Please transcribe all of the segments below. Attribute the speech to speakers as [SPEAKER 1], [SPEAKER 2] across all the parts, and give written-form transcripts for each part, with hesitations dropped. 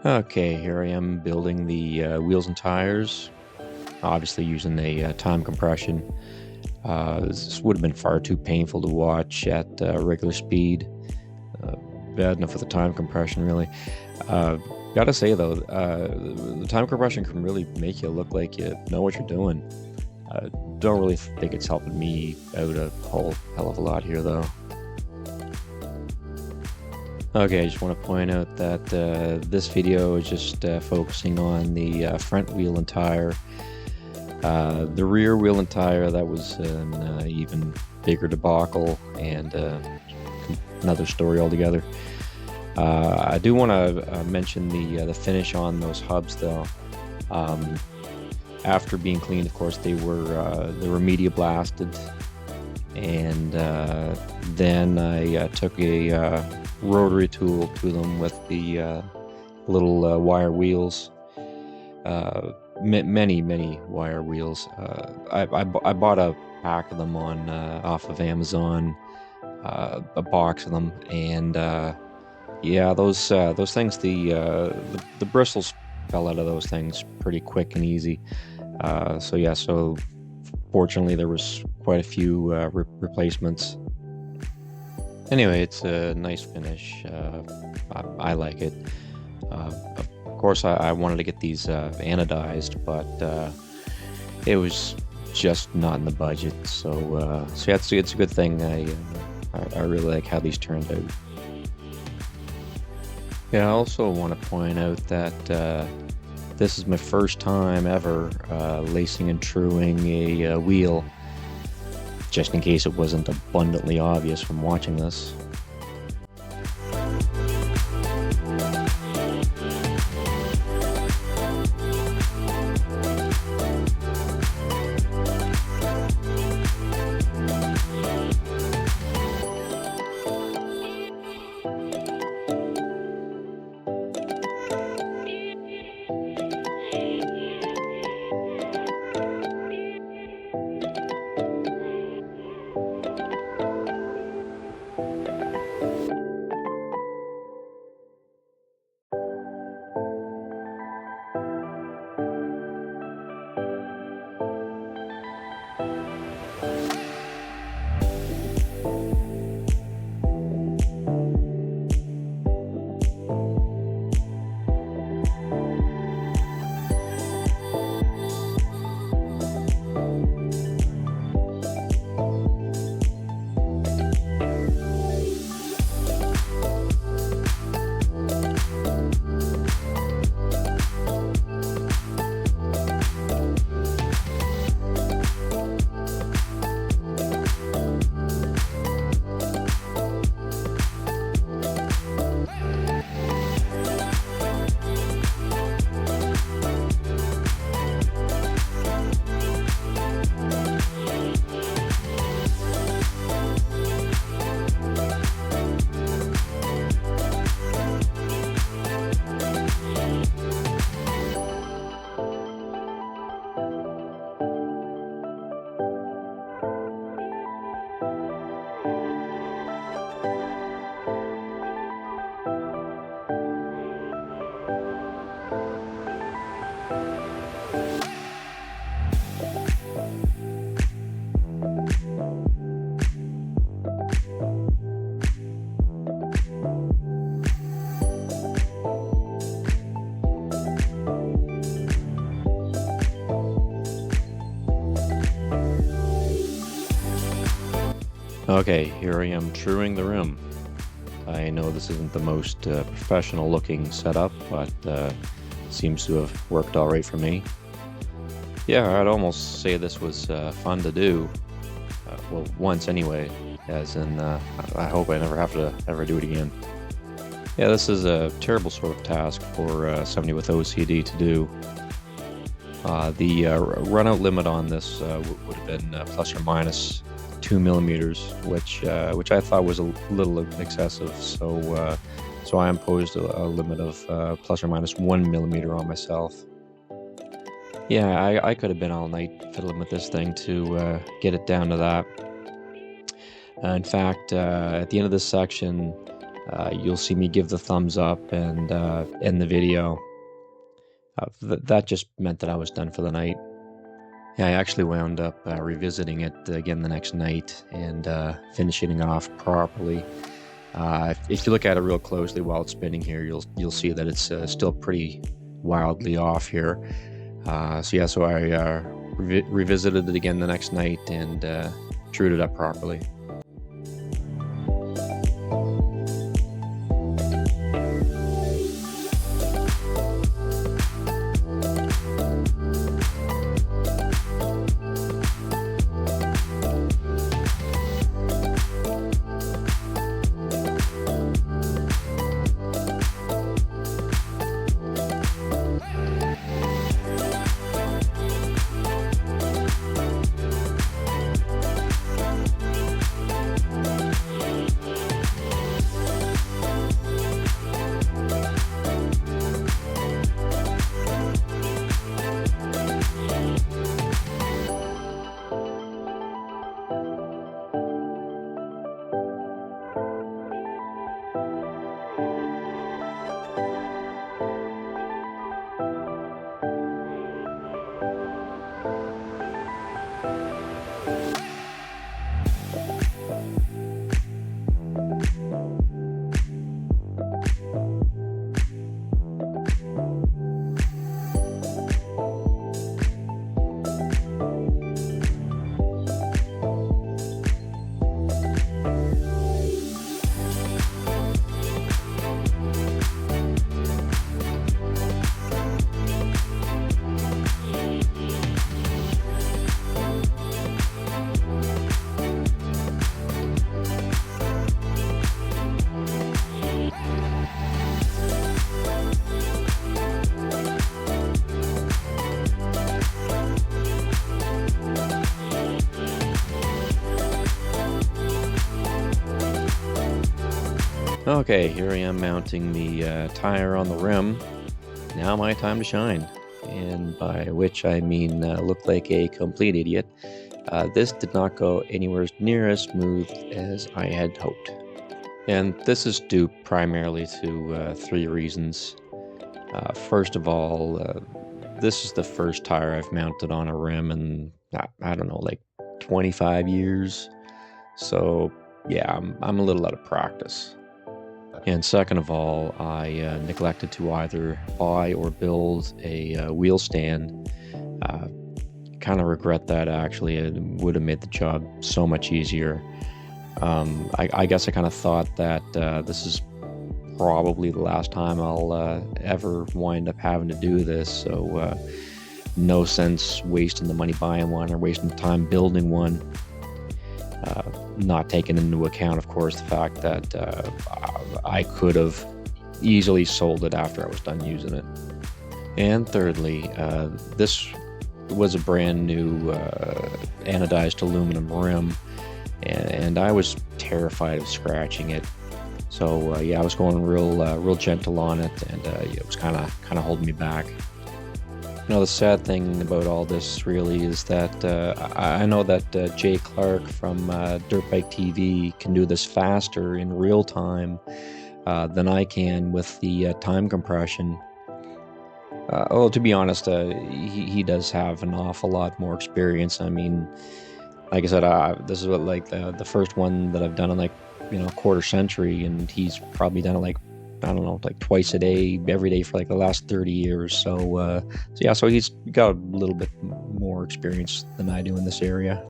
[SPEAKER 1] Okay, here I am building the wheels and tires, obviously using a time compression. This would have been far too painful to watch at regular speed. Uh, Bad enough with the time compression, really. Uh, Gotta say, though, the time compression can really make you look like you know what you're doing. Don't really think it's helping me out a whole hell of a lot here, though. Okay, I just want to point out that this video is just focusing on the front wheel and tire. The rear wheel and tire, that was an even bigger debacle and another story altogether. I do want to mention the finish on those hubs, though. After being cleaned, of course, they were media blasted, and then I took a rotary tool to them with the little wire wheels. Many wire wheels. I bought a pack of them on off of Amazon, a box of them, and yeah, those things, the bristles fell out of those things pretty quick and easy. So fortunately there was quite a few replacements. Anyway, it's a nice finish. I like it. Of course, I wanted to get these anodized, but it was just not in the budget. So yeah, it's a good thing. I really like how these turned out. Yeah, I also want to point out that this is my first time ever lacing and truing a wheel, just in case it wasn't abundantly obvious from watching this. Okay, here I am truing the rim. I know this isn't the most professional looking setup, but seems to have worked all right for me. Yeah, I'd almost say this was fun to do. Well, once anyway, as in I hope I never have to ever do it again. Yeah, this is a terrible sort of task for somebody with OCD to do. The run-out limit on this would have been plus or minus 2 millimeters, which I thought was a little excessive. So I imposed a limit of plus or minus 1 millimeter on myself. Yeah, I could have been all night fiddling with this thing to get it down to that. In fact, at the end of this section, you'll see me give the thumbs up and end the video. That just meant that I was done for the night. Yeah, I actually wound up revisiting it again the next night and finishing it off properly. If you look at it real closely while it's spinning here, you'll see that it's still pretty wildly off here. So I revisited it again the next night and trued it up properly. Okay, here I am mounting the tire on the rim. Now my time to shine. And by which I mean look like a complete idiot. This did not go anywhere near as smooth as I had hoped. And this is due primarily to 3 reasons. First of all, this is the first tire I've mounted on a rim in, I don't know, like 25 years. So yeah, I'm a little out of practice. And second of all, I neglected to either buy or build a wheel stand. Kind of regret that, actually. It would have made the job so much easier. I guess I kind of thought that this is probably the last time I'll ever wind up having to do this, so no sense wasting the money buying one or wasting time building one. Not taking into account, of course, the fact that I could have easily sold it after I was done using it. And thirdly, this was a brand new anodized aluminum rim, and I was terrified of scratching it. So yeah, I was going real gentle on it, and it was kind of holding me back. You know, the sad thing about all this really is that I know that Jay Clark from Dirt Bike TV can do this faster in real time than I can with the time compression. Well, to be honest, he does have an awful lot more experience. I mean, like I said, this is what, like the first one that I've done in, like, you know, quarter century, and he's probably done it like, I don't know, like twice a day, every day for like the last 30 years. So yeah, so he's got a little bit more experience than I do in this area.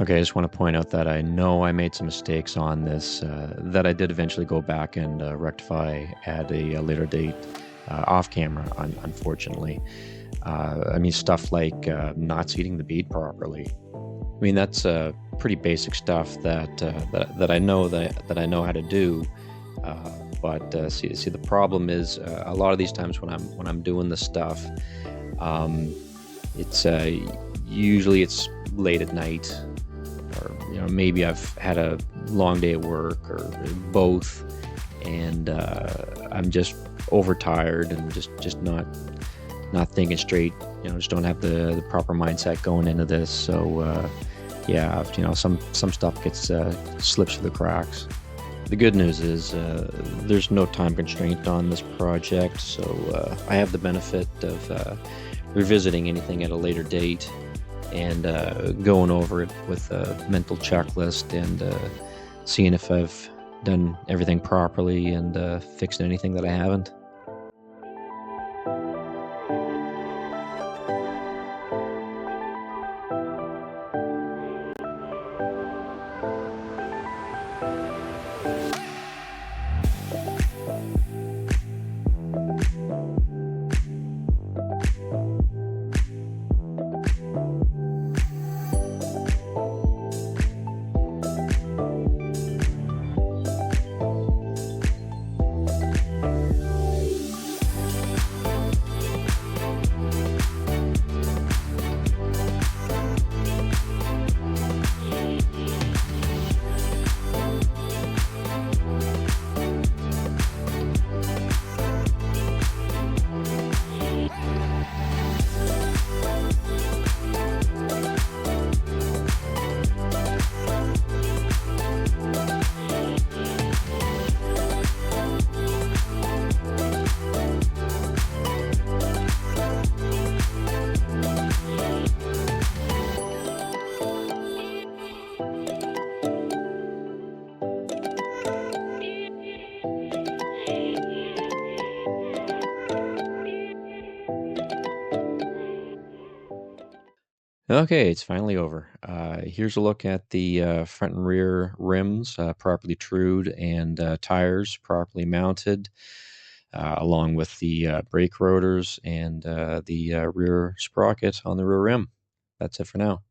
[SPEAKER 1] Okay, I just want to point out that I know I made some mistakes on this that I did eventually go back and rectify at a later date off camera, unfortunately. I mean, stuff like not seating the bead properly. I mean, that's pretty basic stuff that I know that I know how to do. But the problem is a lot of these times when I'm doing this stuff, um, it's usually it's late at night, or maybe I've had a long day at work, or both, and I'm just overtired and just not thinking straight. Just don't have the proper mindset going into this. So yeah, some stuff gets slips through the cracks. The good news is there's no time constraint on this project, so I have the benefit of revisiting anything at a later date and going over it with a mental checklist and seeing if I've done everything properly and fixed anything that I haven't. Okay, it's finally over. Here's a look at the front and rear rims properly trued and tires properly mounted, along with the brake rotors and the rear sprocket on the rear rim. That's it for now.